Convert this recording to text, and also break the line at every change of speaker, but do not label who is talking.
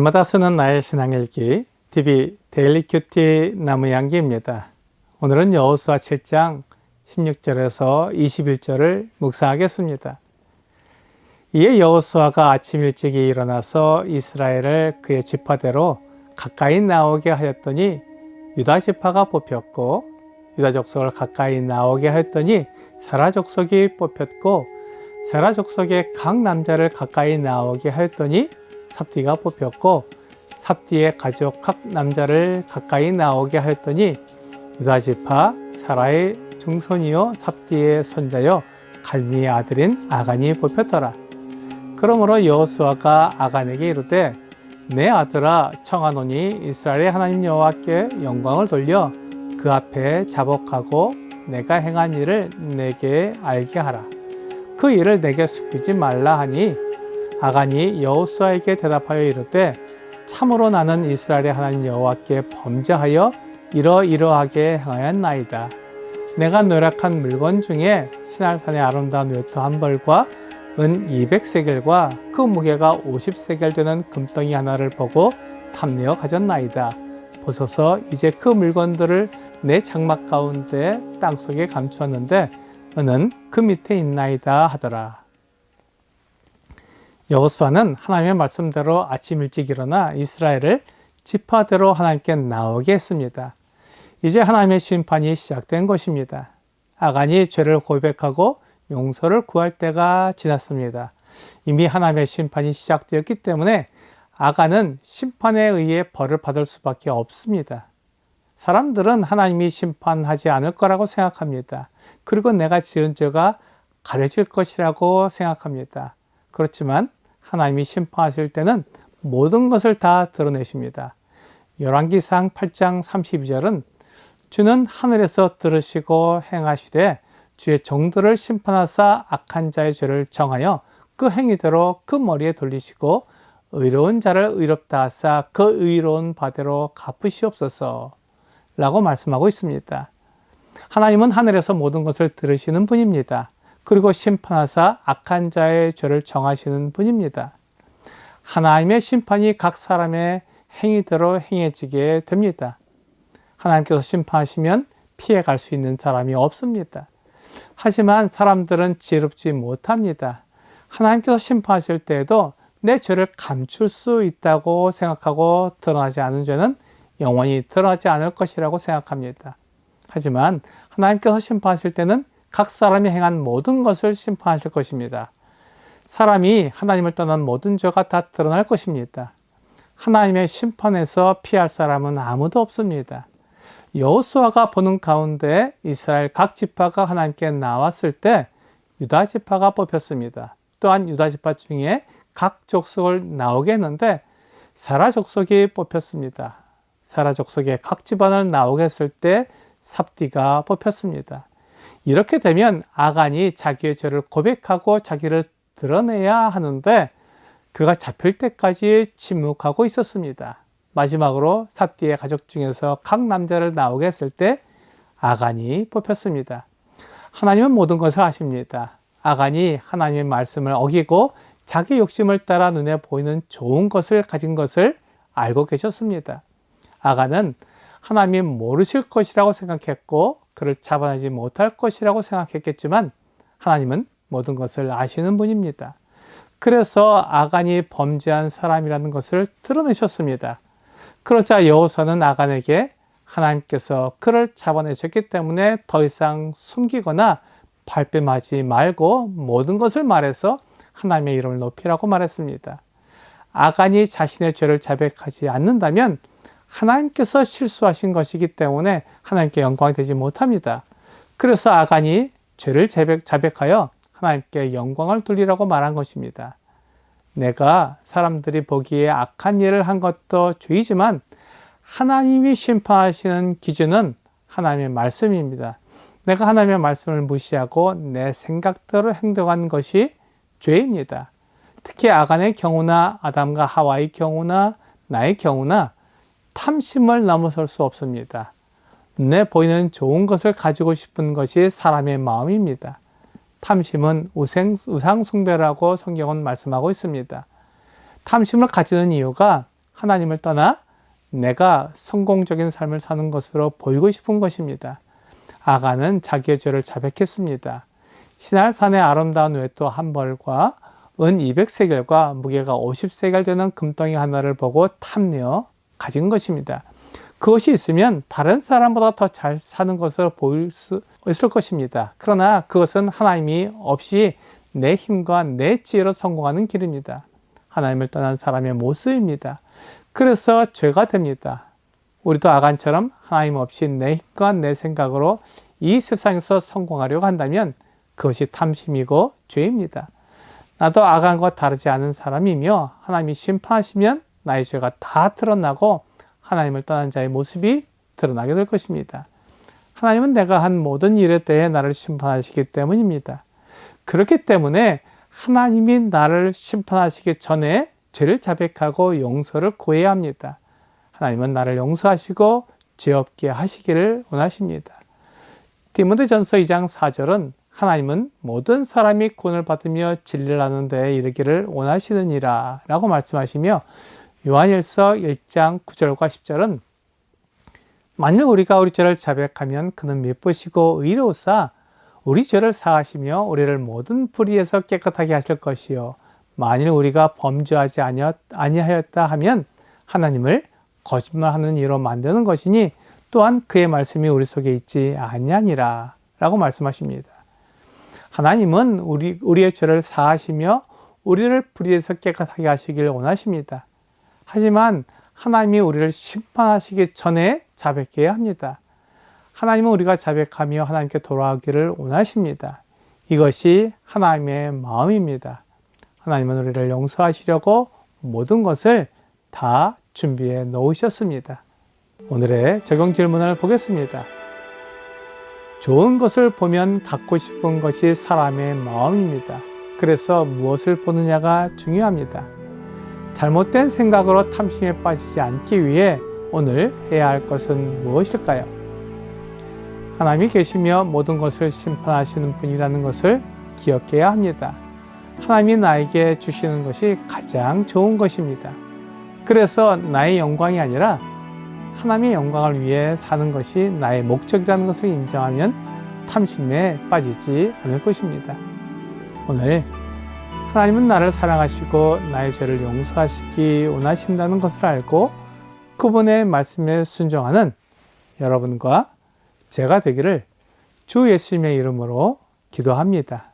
날마다 쓰는 나의 신앙일기 TV 데일리 큐티 나무양기입니다. 오늘은 여호수아 7장 16절에서 21절을 묵상하겠습니다. 이에 여호수아가 아침 일찍이 일어나서 이스라엘을 그의 지파대로 가까이 나오게 하였더니 유다 지파가 뽑혔고, 유다 족속을 가까이 나오게 하였더니 세라 족속이 뽑혔고, 세라 족속의 각 남자를 가까이 나오게 하였더니 삽디가 뽑혔고, 삽디의 가족 각 남자를 가까이 나오게 하였더니 유다 지파 사라의 증손이요 삽디의 손자요 갈미의 아들인 아간이 뽑혔더라. 그러므로 여호수아가 아간에게 이르되 내 아들아 청하노니 이스라엘의 하나님 여호와께 영광을 돌려 그 앞에 자복하고 내가 행한 일을 내게 알게 하라. 그 일을 내게 숨기지 말라 하니 아간이 여호수아에게 대답하여 이르되 참으로 나는 이스라엘의 하나님 여호와께 범죄하여 이러이러하게 행하였나이다. 내가 노력한 물건 중에 시날산의 아름다운 외투 한 벌과 은 200세겔과 그 무게가 50세겔 되는 금덩이 하나를 보고 탐내어 가졌나이다. 보소서 이제 그 물건들을 내 장막 가운데 땅속에 감추었는데 은은 그 밑에 있나이다 하더라. 여호수아는 하나님의 말씀대로 아침 일찍 일어나 이스라엘을 지파대로 하나님께 나오게 했습니다. 이제 하나님의 심판이 시작된 것입니다. 아간이 죄를 고백하고 용서를 구할 때가 지났습니다. 이미 하나님의 심판이 시작되었기 때문에 아간은 심판에 의해 벌을 받을 수밖에 없습니다. 사람들은 하나님이 심판하지 않을 거라고 생각합니다. 그리고 내가 지은 죄가 가려질 것이라고 생각합니다. 그렇지만 하나님이 심판하실 때는 모든 것을 다 드러내십니다. 열왕기상 8장 32절은 주는 하늘에서 들으시고 행하시되 주의 종들을 심판하사 악한 자의 죄를 정하여 그 행위대로 그 머리에 돌리시고 의로운 자를 의롭다 하사 그 의로운 바대로 갚으시옵소서 라고 말씀하고 있습니다. 하나님은 하늘에서 모든 것을 들으시는 분입니다. 그리고 심판하사 악한 자의 죄를 정하시는 분입니다. 하나님의 심판이 각 사람의 행위대로 행해지게 됩니다. 하나님께서 심판하시면 피해갈 수 있는 사람이 없습니다. 하지만 사람들은 지혜롭지 못합니다. 하나님께서 심판하실 때에도 내 죄를 감출 수 있다고 생각하고 드러나지 않은 죄는 영원히 드러나지 않을 것이라고 생각합니다. 하지만 하나님께서 심판하실 때는 각 사람이 행한 모든 것을 심판하실 것입니다. 사람이 하나님을 떠난 모든 죄가 다 드러날 것입니다. 하나님의 심판에서 피할 사람은 아무도 없습니다. 여호수아가 보는 가운데 이스라엘 각 지파가 하나님께 나왔을 때 유다 지파가 뽑혔습니다. 또한 유다 지파 중에 각 족속을 나오게 했는데 세라 족속이 뽑혔습니다. 세라 족속의 각 집안을 나오게 했을 때 삽디가 뽑혔습니다. 이렇게 되면 아간이 자기의 죄를 고백하고 자기를 드러내야 하는데 그가 잡힐 때까지 침묵하고 있었습니다. 마지막으로 삽디의 가족 중에서 각 남자를 나오게 했을 때 아간이 뽑혔습니다. 하나님은 모든 것을 아십니다. 아간이 하나님의 말씀을 어기고 자기 욕심을 따라 눈에 보이는 좋은 것을 가진 것을 알고 계셨습니다. 아간은 하나님이 모르실 것이라고 생각했고 그를 잡아내지 못할 것이라고 생각했겠지만 하나님은 모든 것을 아시는 분입니다. 그래서 아간이 범죄한 사람이라는 것을 드러내셨습니다. 그러자 여호수아는 아간에게 하나님께서 그를 잡아내셨기 때문에 더 이상 숨기거나 발뺌하지 말고 모든 것을 말해서 하나님의 이름을 높이라고 말했습니다. 아간이 자신의 죄를 자백하지 않는다면 하나님께서 실수하신 것이기 때문에 하나님께 영광이 되지 못합니다. 그래서 아간이 죄를 자백하여 하나님께 영광을 돌리라고 말한 것입니다. 내가 사람들이 보기에 악한 일을 한 것도 죄이지만 하나님이 심판하시는 기준은 하나님의 말씀입니다. 내가 하나님의 말씀을 무시하고 내 생각대로 행동한 것이 죄입니다. 특히 아간의 경우나 아담과 하와의 경우나 나의 경우나 탐심을 넘어설 수 없습니다. 눈에 보이는 좋은 것을 가지고 싶은 것이 사람의 마음입니다. 탐심은 우상 숭배라고 성경은 말씀하고 있습니다. 탐심을 가지는 이유가 하나님을 떠나 내가 성공적인 삶을 사는 것으로 보이고 싶은 것입니다. 아간은 자기의 죄를 자백했습니다. 시날산의 아름다운 외투 한 벌과 은 200세겔과 무게가 50세겔 되는 금덩이 하나를 보고 탐내어 가진 것입니다. 그것이 있으면 다른 사람보다 더 잘 사는 것으로 보일 수 있을 것입니다. 그러나 그것은 하나님이 없이 내 힘과 내 지혜로 성공하는 길입니다. 하나님을 떠난 사람의 모습입니다. 그래서 죄가 됩니다. 우리도 아간처럼 하나님 없이 내 힘과 내 생각으로 이 세상에서 성공하려고 한다면 그것이 탐심이고 죄입니다. 나도 아간과 다르지 않은 사람이며 하나님이 심판하시면 나의 죄가 다 드러나고 하나님을 떠난 자의 모습이 드러나게 될 것입니다. 하나님은 내가 한 모든 일에 대해 나를 심판하시기 때문입니다. 그렇기 때문에 하나님이 나를 심판하시기 전에 죄를 자백하고 용서를 구해야 합니다. 하나님은 나를 용서하시고 죄 없게 하시기를 원하십니다. 디모데전서 2장 4절은 하나님은 모든 사람이 구원을 받으며 진리를 아는 데에 이르기를 원하시느니라 라고 말씀하시며, 요한일서 1장 9절과 10절은 만일 우리가 우리 죄를 자백하면 그는 미쁘시고 의로우사 우리 죄를 사하시며 우리를 모든 불의에서 깨끗하게 하실 것이요 만일 우리가 범죄하지 아니하였다 하면 하나님을 거짓말하는 이로 만드는 것이니 또한 그의 말씀이 우리 속에 있지 아니하니라 라고 말씀하십니다. 하나님은 우리의 죄를 사하시며 우리를 불의에서 깨끗하게 하시길 원하십니다. 하지만 하나님이 우리를 심판하시기 전에 자백해야 합니다. 하나님은 우리가 자백하며 하나님께 돌아오기를 원하십니다. 이것이 하나님의 마음입니다. 하나님은 우리를 용서하시려고 모든 것을 다 준비해 놓으셨습니다. 오늘의 적용 질문을 보겠습니다. 좋은 것을 보면 갖고 싶은 것이 사람의 마음입니다. 그래서 무엇을 보느냐가 중요합니다. 잘못된 생각으로 탐심에 빠지지 않기 위해 오늘 해야 할 것은 무엇일까요? 하나님이 계시며 모든 것을 심판하시는 분이라는 것을 기억해야 합니다. 하나님이 나에게 주시는 것이 가장 좋은 것입니다. 그래서 나의 영광이 아니라 하나님의 영광을 위해 사는 것이 나의 목적이라는 것을 인정하면 탐심에 빠지지 않을 것입니다. 오늘 하나님은 나를 사랑하시고 나의 죄를 용서하시기 원하신다는 것을 알고 그분의 말씀에 순종하는 여러분과 제가 되기를 주 예수님의 이름으로 기도합니다.